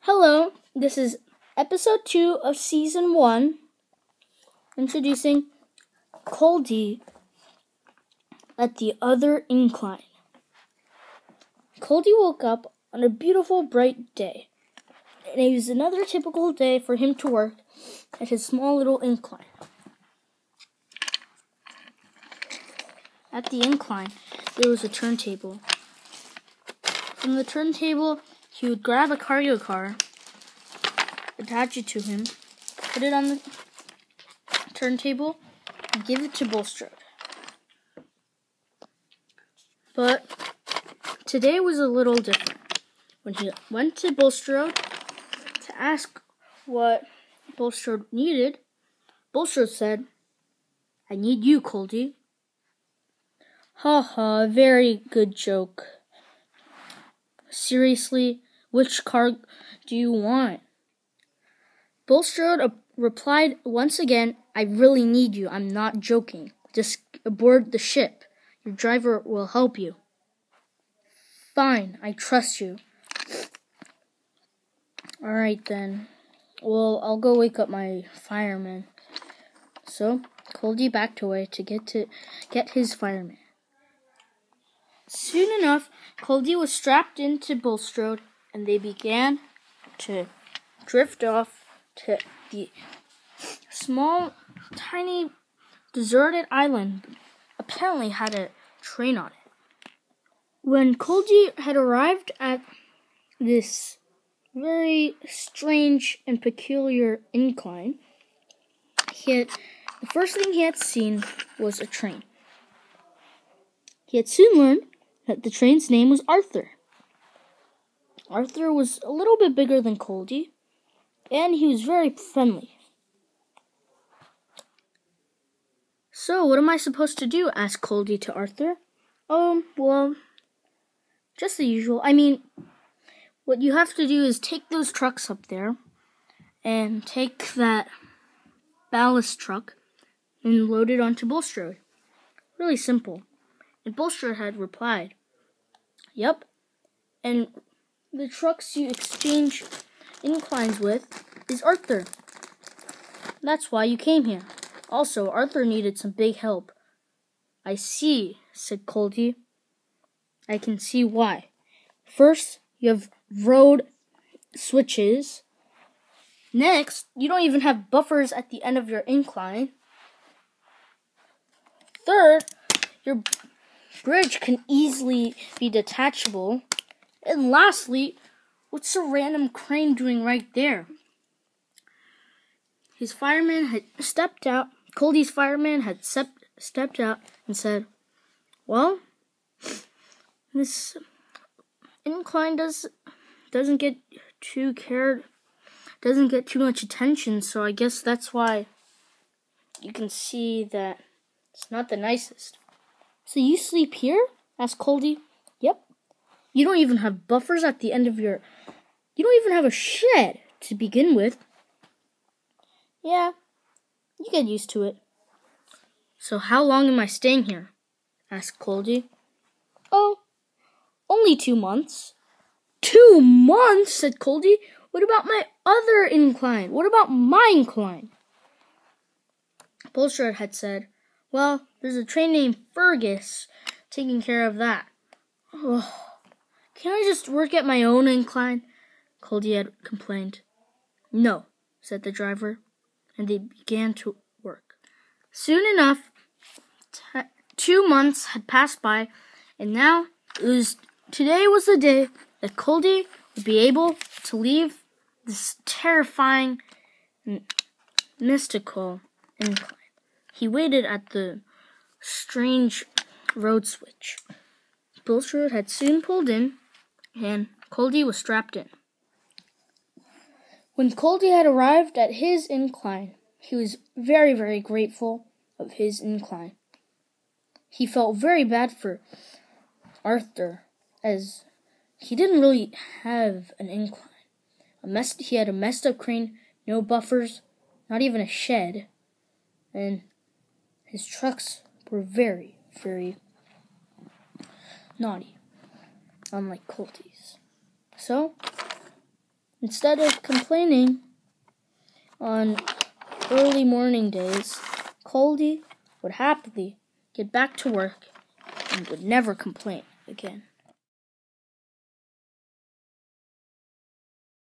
Hello, this is episode 2 of season 1, introducing Culdee at the other incline. Culdee woke up on a beautiful, bright day, and it was another typical day for him to work at his small little incline. At the incline, there was a turntable. From the turntable, he would grab a cargo car, attach it to him, put it on the turntable, and give it to Bulstrode. But today was a little different. When he went to Bulstrode to ask what Bulstrode needed, Bulstrode said, "I need you, Culdee." "Ha ha, very good joke. Seriously, which car do you want?" Bulstrode replied once again, "I really need you. I'm not joking. Just aboard the ship. Your driver will help you." "Fine, I trust you." "All right then. Well, I'll go wake up my fireman." So Culdee backed away to get his fireman. Soon enough, Culdee was strapped into Bulstrode, and they began to drift off to the small, tiny, deserted island. Apparently had a train on it. When Culdee had arrived at this very strange and peculiar incline, the first thing he had seen was a train. He had soon learned that the train's name was Arthur. Arthur was a little bit bigger than Culdee, and he was very friendly. "So, what am I supposed to do?" asked Culdee to Arthur. "Oh, well, just the usual. What you have to do is take those trucks up there and take that ballast truck and load it onto Bulstrode. Really simple." And Bulstrode had replied, "Yep, and the trucks you exchange inclines with is Arthur. That's why you came here. Also, Arthur needed some big help." "I see," said Culdee. "I can see why. First, you have road switches. Next, you don't even have buffers at the end of your incline. Third, your bridge can easily be detachable. And lastly, what's a random crane doing right there?" His fireman had stepped out. Culdee's fireman had stepped out and said, "Well, this incline doesn't get too much attention, so I guess that's why you can see that it's not the nicest." "So you sleep here?" asked Culdee. "Yep. You don't even have buffers at the end of you don't even have a shed to begin with." "Yeah, you get used to it." "So how long am I staying here?" asked Culdee. "Oh, only 2 months." "2 months?" said Culdee. "What about my other incline? What about my incline?" Bulstrode had said, "Well, there's a train named Fergus taking care of that." "Oh, can't I just work at my own incline?" Culdee had complained. "No," said the driver, and they began to work. Soon enough, 2 months had passed by, and now today was the day that Culdee would be able to leave this terrifying, mystical incline. He waited at the strange road switch. Bulstrode had soon pulled in, and Culdee was strapped in. When Culdee had arrived at his incline, he was very, very grateful of his incline. He felt very bad for Arthur, as he didn't really have an incline. He had a messed up crane, no buffers, not even a shed, and his trucks were very, very naughty, unlike Culdee's. So Instead of complaining on early morning days, Culdee would happily get back to work and would never complain again.